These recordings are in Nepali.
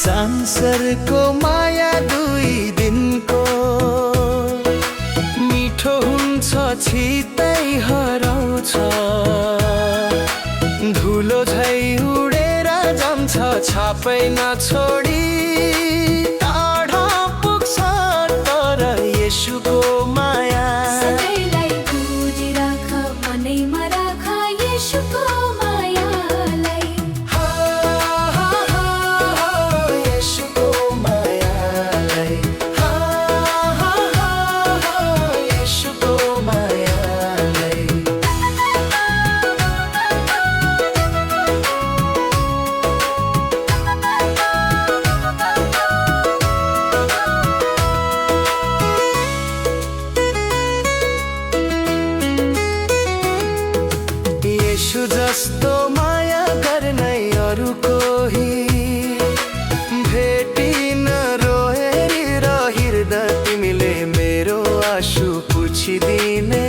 संसारको माया 2 दिनको मिठो हुन्छ छिटै हराउँछ धुलो झै उडेर जान्छ छापै नछोडी टाढा पुग्छ तर येशूको माया सबैलाई बुझिराख मनैमा राख येशूको मायालाई येशूको मायालाई येशूको मायालाई येशू जस्तो माया गर्ने अरू कोही भेटिन रोएरी र हृदय तिमीले मेरो आँसु पुछिदिने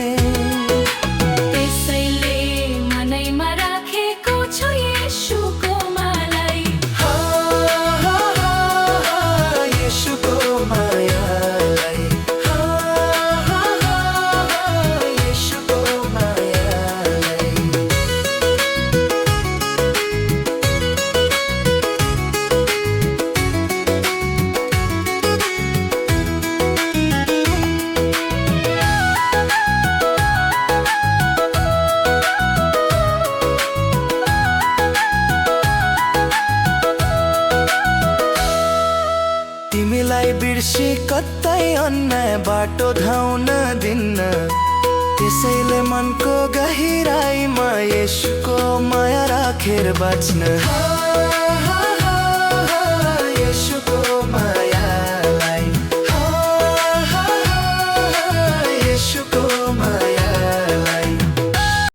त्यसैले मनैमा राखेको छु येशूको मायालाई येशूको मायालाई येशूको मायालाई तिमीलाई बिर्सी कतै अन्याय बाटो धाउन दिन्न त्यसैले मनको गहिराईमा येशूको माया राखेर बाँच्न